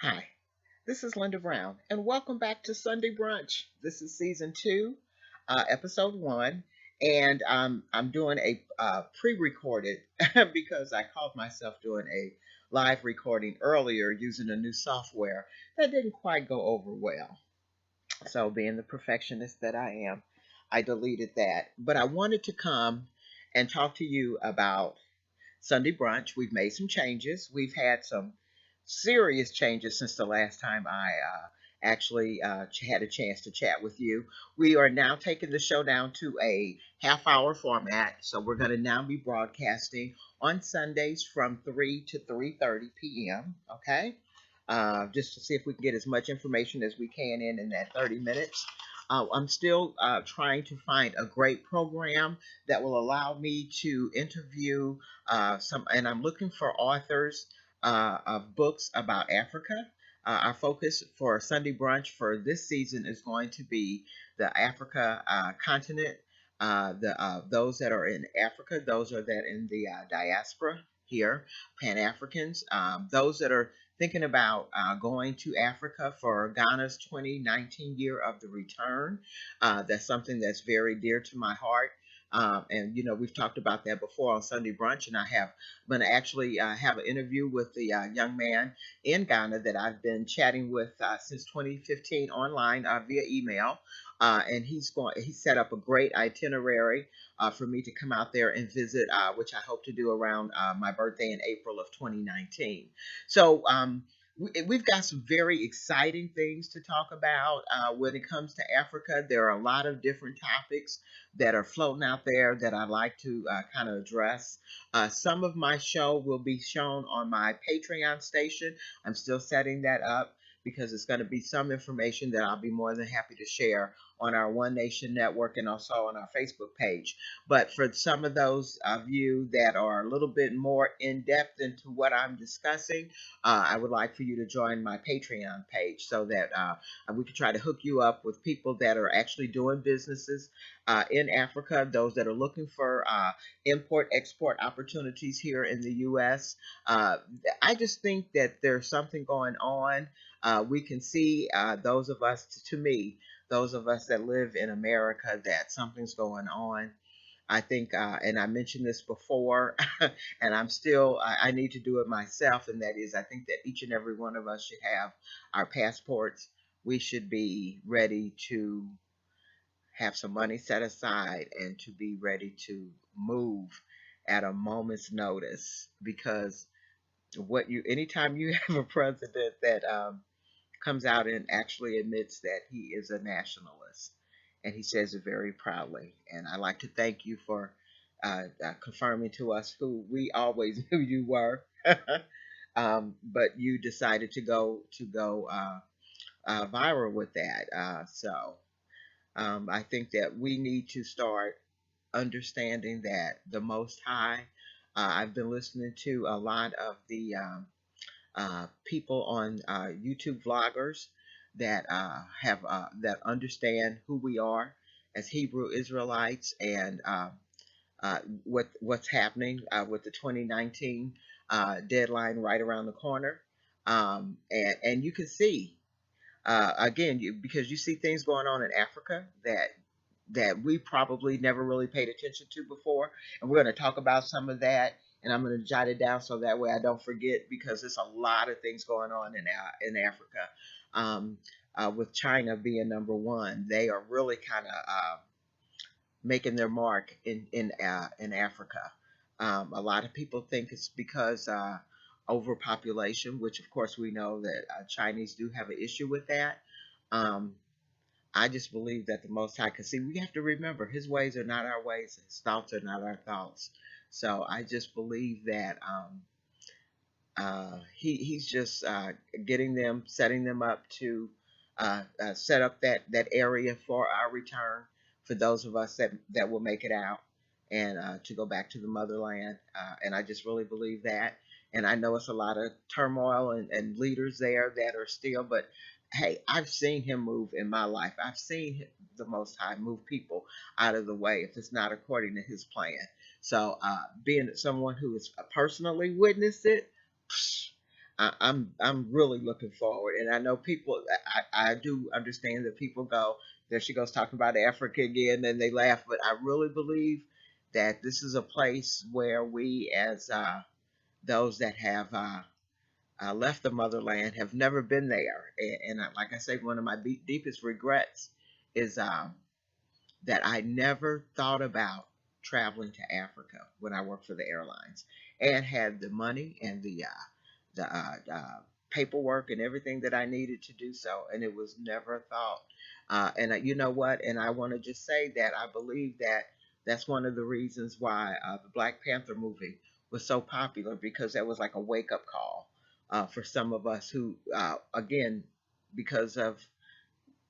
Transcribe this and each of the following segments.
Hi, this is Lynda Brown, and welcome back to Sunday Brunch. This is season two, episode one, and I'm doing a pre-recorded because I caught myself doing a live recording earlier using a new software that didn't quite go over well. So, being the perfectionist that I am, I deleted that. But I wanted to come and talk to you about Sunday brunch. We've made some changes. We've had some serious changes since the last time I actually had a chance to chat with you. We are now taking the show down to a half-hour format. So we're going to now be broadcasting on Sundays from 3 to 3:30 p.m. Okay? Just to see if we can get as much information as we can in that 30 minutes. I'm still trying to find a great program that will allow me to interview and I'm looking for authors of books about Africa. Our focus for Sunday Brunch for this season is going to be the Africa continent. Those that are in Africa, those are that in the diaspora here, Pan Africans. Those that are thinking about going to Africa for Ghana's 2019 year of the return. That's something that's very dear to my heart. And we've talked about that before on Sunday Brunch, and I'm going to actually have an interview with the young man in Ghana that I've been chatting with since 2015 online via email. And he set up a great itinerary for me to come out there and visit, which I hope to do around my birthday in April of 2019. So we've got some very exciting things to talk about when it comes to Africa. There are a lot of different topics that are floating out there that I'd like to kind of address. Some of my show will be shown on my Patreon station. I'm still setting that up because it's going to be some information that I'll be more than happy to share on our One Nation Network and also on our Facebook page. But for some of those of you that are a little bit more in depth into what I'm discussing, I would like for you to join my Patreon page so that we can try to hook you up with people that are actually doing businesses in Africa, those that are looking for import-export opportunities here in the U.S. I just think that there's something going on. We can see those of us, to me, those of us that live in America, that something's going on. I think, and I mentioned this before, and I need to do it myself, and that is, I think that each and every one of us should have our passports. We should be ready to have some money set aside and to be ready to move at a moment's notice, because anytime you have a president that comes out and actually admits that he is a nationalist, and he says it very proudly. And I'd like to thank you for confirming to us who we always knew you were, but you decided to go viral with that. I think that we need to start understanding that the Most High. I've been listening to a lot of the people on YouTube vloggers that that understand who we are as Hebrew Israelites, and what's happening with the 2019 deadline right around the corner. And you can see again, because you see things going on in Africa that we probably never really paid attention to before, and we're going to talk about some of that. And I'm going to jot it down so that way I don't forget, because there's a lot of things going on in Africa. With China being number one, they are really kind of making their mark in Africa. A lot of people think it's because overpopulation, which of course we know that Chinese do have an issue with that. I just believe that the Most High, because see, we have to remember, His ways are not our ways, His thoughts are not our thoughts. So I just believe that He's just setting them up to set up that area for our return, for those of us that will make it out, and to go back to the motherland. And I just really believe that. And I know it's a lot of turmoil and leaders there that are still, but hey, I've seen Him move in my life. I've seen the Most High move people out of the way if it's not according to His plan. So being someone who has personally witnessed it, I'm really looking forward, and I know people. I do understand that people go, there she goes talking about Africa again, and they laugh. But I really believe that this is a place where we, as those that have left the motherland, have never been there. Like I say, one of my deepest regrets is that I never thought about traveling to Africa when I worked for the airlines and had the money and the paperwork and everything that I needed to do so, and it was never a thought. You know what? And I want to just say that I believe that that's one of the reasons why the Black Panther movie was so popular, because that was like a wake up call for some of us who, again, because of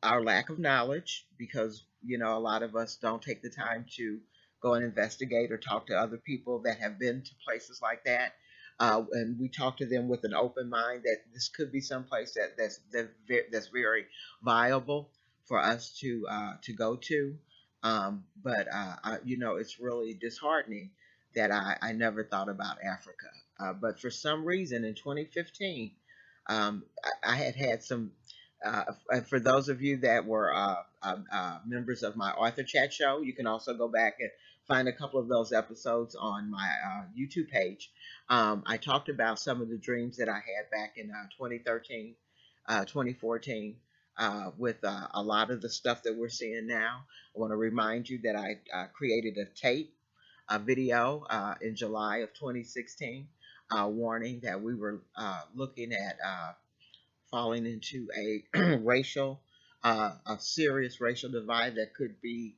our lack of knowledge, because a lot of us don't take the time to go and investigate or talk to other people that have been to places like that, and we talk to them with an open mind that this could be someplace that's very viable for us to go to. But it's really disheartening that I never thought about Africa. But for some reason in 2015, I had some. And for those of you that were members of my Author Chat show, you can also go back and find a couple of those episodes on my YouTube page. I talked about some of the dreams that I had back in 2013, 2014, with a lot of the stuff that we're seeing now. I want to remind you that I created a video in July of 2016, warning that we were looking at falling into a a serious racial divide that could be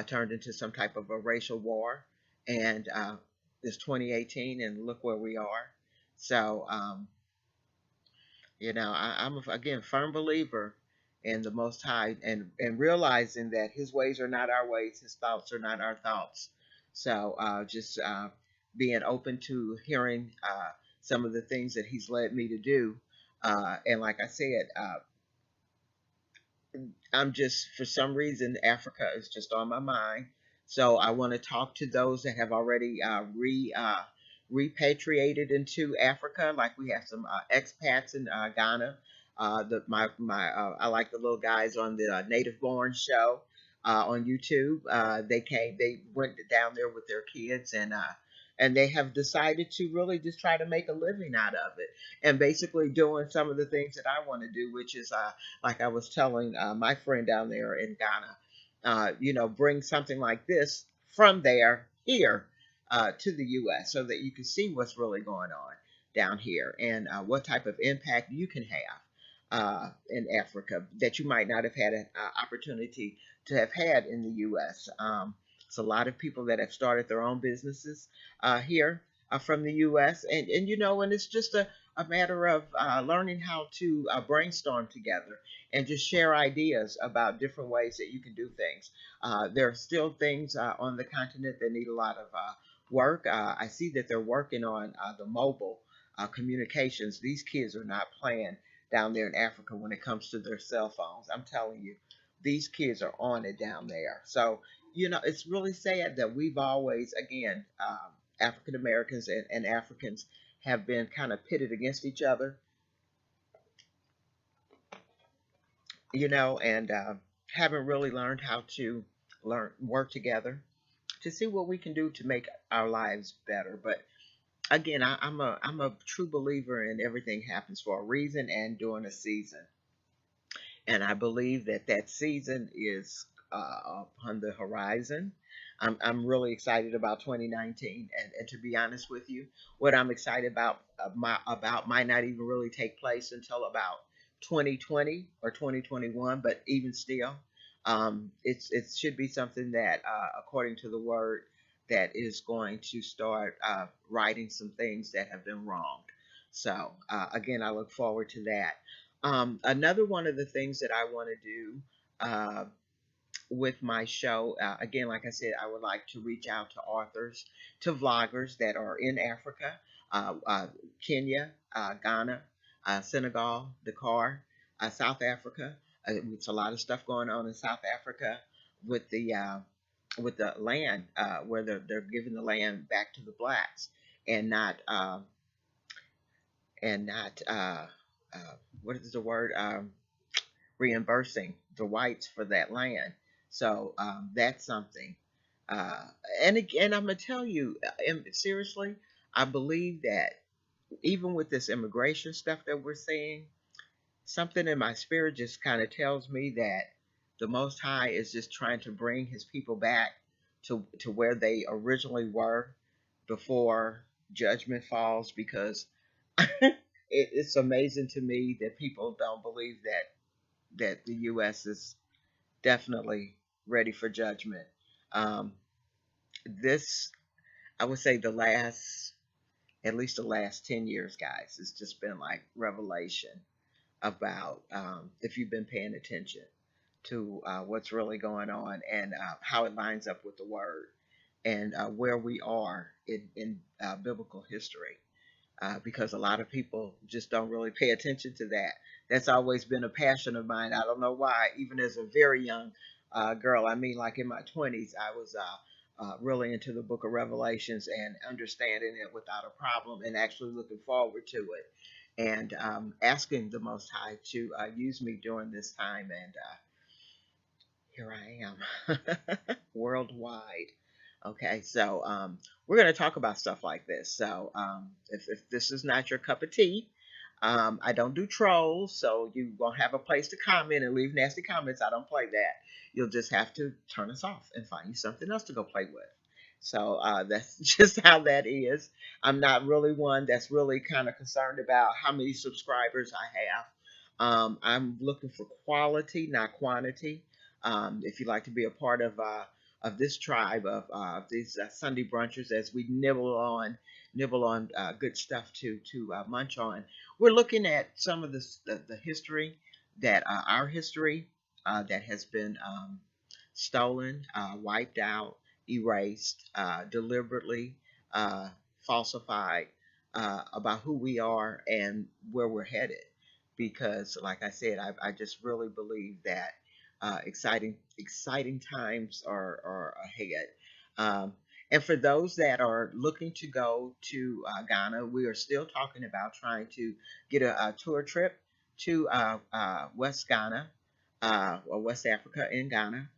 turned into some type of a racial war. And it's 2018, and look where we are. So, I'm again firm believer in the Most High, and realizing that His ways are not our ways, His thoughts are not our thoughts. So, just being open to hearing some of the things that He's led me to do. And like I said, I'm just, for some reason, Africa is just on my mind. So I want to talk to those that have already repatriated into Africa. Like we have some expats in Ghana. I like the little guys on the Native Born show on YouTube. They went down there with their kids, and they have decided to really just try to make a living out of it, and basically doing some of the things that I want to do, which is like I was telling my friend down there in Ghana, bring something like this from there here to the U.S. so that you can see what's really going on down here, and what type of impact you can have in Africa that you might not have had an opportunity to have had in the U.S. It's a lot of people that have started their own businesses here from the U.S. And it's just a matter of learning how to brainstorm together and just share ideas about different ways that you can do things. There are still things on the continent that need a lot of work. I see that they're working on the mobile communications. These kids are not playing down there in Africa when it comes to their cell phones. I'm telling you, these kids are on it down there. So, it's really sad that we've always, again, African Americans and Africans have been kind of pitted against each other, and haven't really learned how to work together to see what we can do to make our lives better. But again, I'm a true believer in everything happens for a reason and during a season. And I believe that that season is on the horizon. I'm really excited about 2019, and to be honest with you, what I'm excited about might not even really take place until about 2020 or 2021. But even still, it should be something that, according to the word, that is going to start righting some things that have been wronged. So again, I look forward to that. Another one of the things that I want to do with my show, again, like I said, I would like to reach out to authors, to vloggers that are in Africa, Kenya, Ghana, Senegal, Dakar, South Africa. It's a lot of stuff going on in South Africa with the land, where they're giving the land back to the blacks and not and not what is the word, reimbursing the whites for that land. So that's something. Uh, and again, I'm gonna tell you, seriously, I believe that even with this immigration stuff that we're seeing, something in my spirit just kind of tells me that the Most High is just trying to bring His people back to where they originally were before judgment falls. Because it's amazing to me that people don't believe that the U.S. is definitely ready for judgment. Um, this, I would say, at least the last 10 years, guys, it's just been like revelation about, if you've been paying attention to what's really going on, and how it lines up with the word, and where we are in biblical history. Because a lot of people just don't really pay attention to that. That's always been a passion of mine. I don't know why. Even as a very young girl, I mean, like in my 20s, I was really into the book of Revelations and understanding it without a problem, and actually looking forward to it, and asking the Most High to use me during this time. And here I am, worldwide. Okay, so we're going to talk about stuff like this. So if this is not your cup of tea, I don't do trolls, so you won't have a place to comment and leave nasty comments. I don't play that. You'll just have to turn us off and find you something else to go play with. So that's just how that is. I'm not really one that's really kind of concerned about how many subscribers I have. I'm looking for quality, not quantity. If you'd like to be a part of this tribe of these Sunday brunchers, as we nibble on good stuff to munch on. We're looking at some of the history that our history that has been stolen, wiped out, erased, deliberately uh, falsified, about who we are and where we're headed. Because, like I said, I just really believe that exciting times are ahead. Um, and for those that are looking to go to Ghana, we are still talking about trying to get a tour trip to West Ghana, or West Africa in Ghana.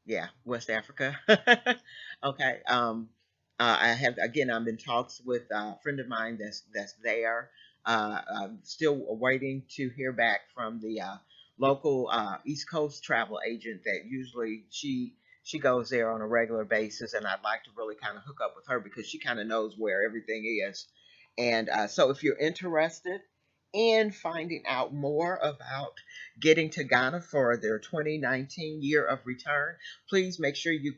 Yeah, West Africa. Okay. I have, again, I'm in talks with a friend of mine that's there. I'm still waiting to hear back from the local East Coast travel agent that usually she goes there on a regular basis, and I'd like to really kind of hook up with her because she kind of knows where everything is. And so, if you're interested in finding out more about getting to Ghana for their 2019 year of return, please make sure you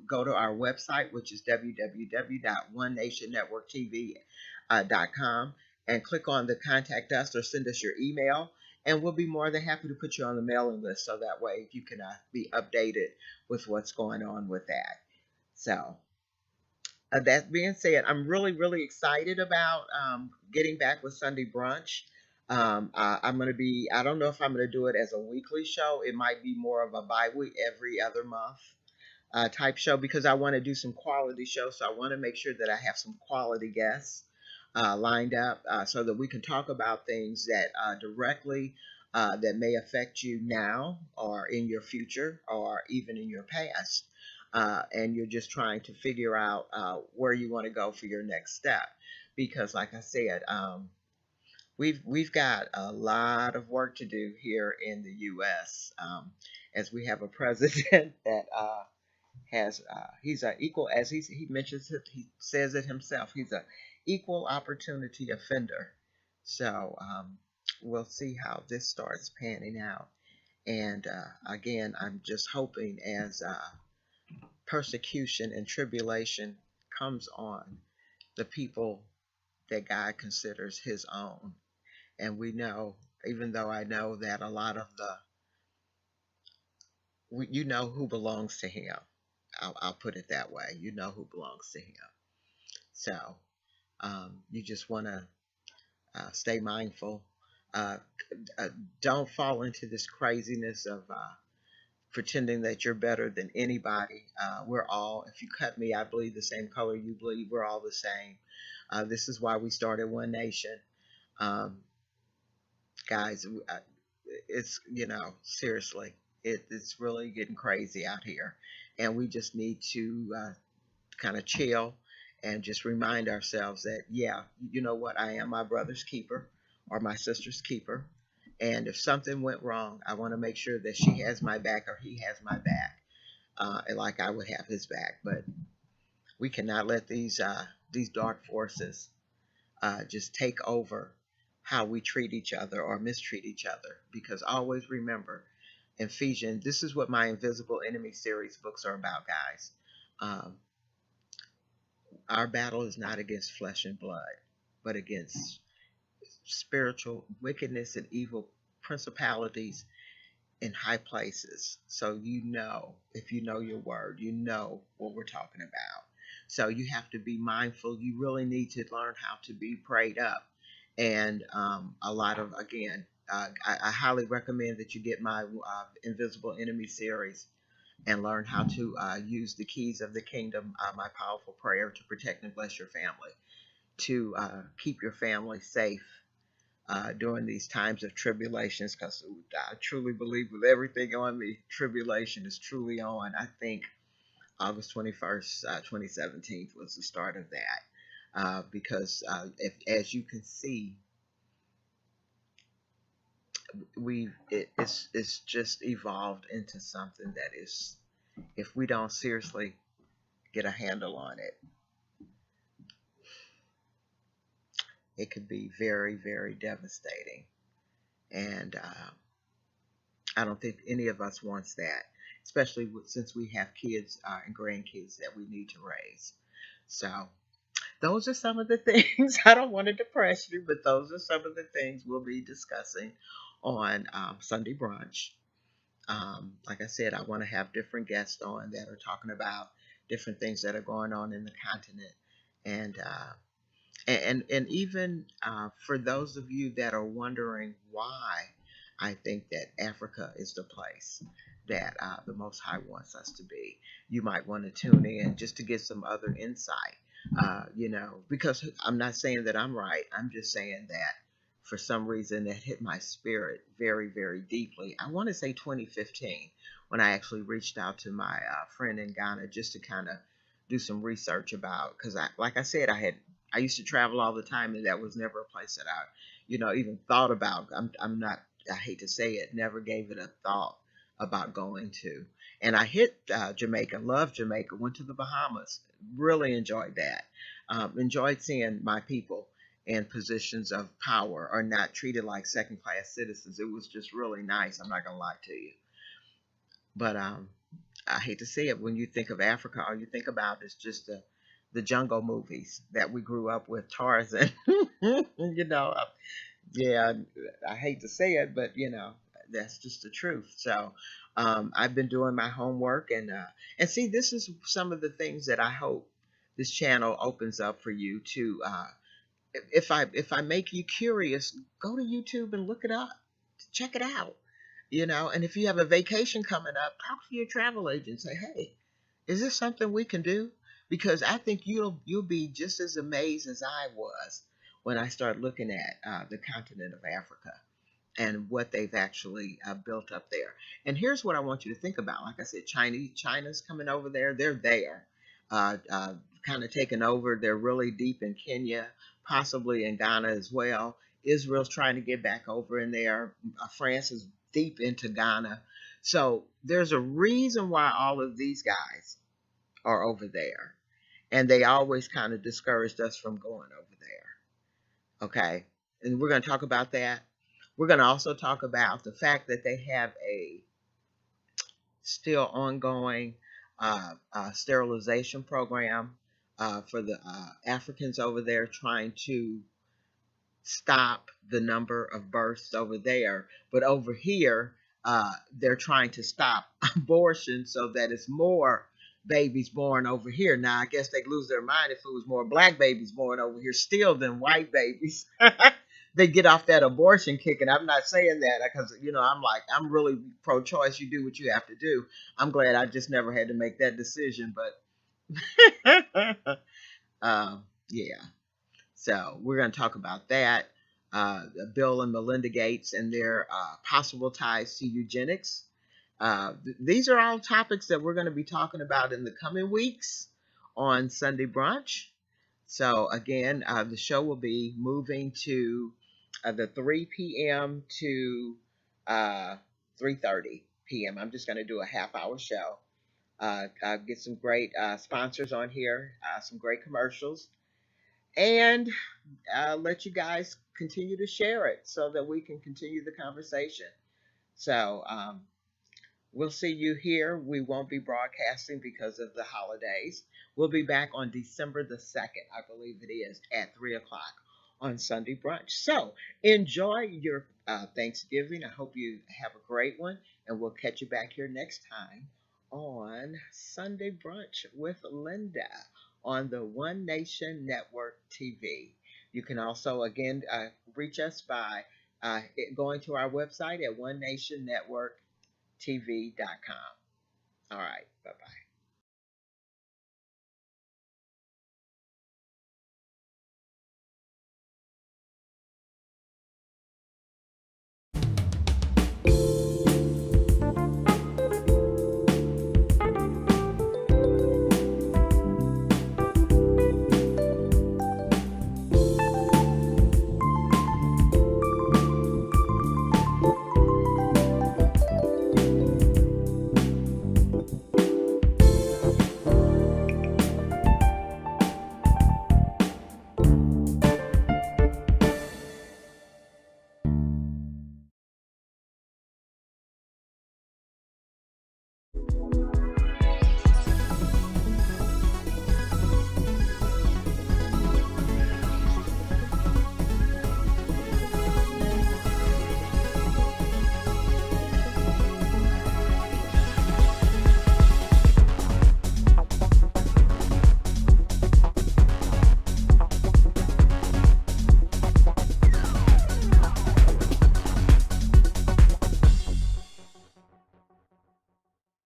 go to our website, which is www.onenationnetworktv.com, and click on the contact us or send us your email. And we'll be more than happy to put you on the mailing list, so that way you can be updated with what's going on with that. So, that being said, I'm really, really excited about getting back with Sunday Brunch. I'm going to be, I don't know if I'm going to do it as a weekly show. It might be more of a bi-week, every other month type show, because I want to do some quality shows. So I want to make sure that I have some quality guests lined up, so that we can talk about things that directly that may affect you now or in your future or even in your past. And you're just trying to figure out where you want to go for your next step. Because, like I said, we've got a lot of work to do here in the U.S. As we have a president that has he's a equal, as he mentions it, he says it himself, he's a equal opportunity offender. So we'll see how this starts panning out. And again, I'm just hoping, as persecution and tribulation comes on the people that God considers his own. And we know, even though I know that a lot of you know who belongs to him. I'll put it that way. You know who belongs to him. So you just want to stay mindful. Uh, don't fall into this craziness of pretending that you're better than anybody. We're all, if you cut me, I bleed the same color you bleed. We're all the same. This is why we started One Nation. Um, guys, it's, seriously, it's really getting crazy out here. And we just need to kind of chill and just remind ourselves that, yeah, you know what, I am my brother's keeper or my sister's keeper. And if something went wrong, I want to make sure that she has my back or he has my back, and like I would have his back. But we cannot let these dark forces just take over how we treat each other or mistreat each other. Because always remember, Ephesians, this is what my Invisible Enemy series books are about, guys. Um, our battle is not against flesh and blood, but against spiritual wickedness and evil principalities in high places. So, if you know your word, you know what we're talking about. So you have to be mindful. You really need to learn how to be prayed up. And a lot of, again, I highly recommend that you get my Invisible Enemy series and learn how to use the keys of the kingdom, my powerful prayer to protect and bless your family, to keep your family safe during these times of tribulations, because I truly believe with everything on me, tribulation is truly on. I think August 21st, 2017 was the start of that, because as you can see, it's just evolved into something that is, if we don't seriously get a handle on it, it could be very, very devastating. And I don't think any of us wants that, especially since we have kids and grandkids that we need to raise. So those are some of the things. I don't want to depress you, but those are some of the things we'll be discussing on Sunday brunch. Like I said, I want to have different guests on that are talking about different things that are going on in the continent, and and even for those of you that are wondering why I think that Africa is the place that the Most High wants us to be, you might want to tune in just to get some other insight. Because I'm not saying that I'm right. I'm just saying that for some reason that hit my spirit very, very deeply. I want to say 2015 when I actually reached out to my friend in Ghana just to kind of do some research about, because like I said, I used to travel all the time, and that was never a place that I, even thought about. I'm not. I hate to say it, never gave it a thought about going to. And I hit Jamaica, loved Jamaica, went to the Bahamas, really enjoyed that. Enjoyed seeing my people in positions of power are not treated like second class citizens. It was just really nice. I'm not gonna lie to you. But I hate to say it, when you think of Africa, all you think about is just the jungle movies that we grew up with, Tarzan. Yeah, I hate to say it, but that's just the truth. So I've been doing my homework, and see, this is some of the things that I hope this channel opens up for you to. If I make you curious, go to YouTube and look it up, check it out. And if you have a vacation coming up, talk to your travel agent. Say, hey, is this something we can do? Because I think you'll be just as amazed as I was when I started looking at the continent of Africa and what they've actually built up there. And here's what I want you to think about. Like I said, China's coming over there. They're there, kind of taking over. They're really deep in Kenya, possibly in Ghana as well. Israel's trying to get back over in there. France is deep into Ghana. So there's a reason why all of these guys are over there. And they always kind of discouraged us from going over there. Okay. And we're going to talk about that. We're going to also talk about the fact that they have a still ongoing sterilization program for the Africans over there, trying to stop the number of births over there. But over here, they're trying to stop abortion so that it's more babies born over here. Now, I guess they'd lose their mind if it was more black babies born over here still than white babies. They get off that abortion kick, and I'm not saying that because, I'm really pro-choice. You do what you have to do. I'm glad I just never had to make that decision, but yeah. So we're going to talk about that. Bill and Melinda Gates and their possible ties to eugenics. These are all topics that we're going to be talking about in the coming weeks on Sunday Brunch. So again, the show will be moving to the 3 p.m. to 3:30 p.m. I'm just going to do a half-hour show. I'll get some great sponsors on here, some great commercials, and let you guys continue to share it so that we can continue the conversation. So we'll see you here. We won't be broadcasting because of the holidays. We'll be back on December the 2nd, I believe it is, at 3 o'clock on Sunday Brunch. So enjoy your Thanksgiving. I hope you have a great one, and we'll catch you back here next time on Sunday Brunch with Lynda on the One Nation Network TV. You can also, again, reach us by going to our website at onenationnetworktv.com. All right. Bye bye.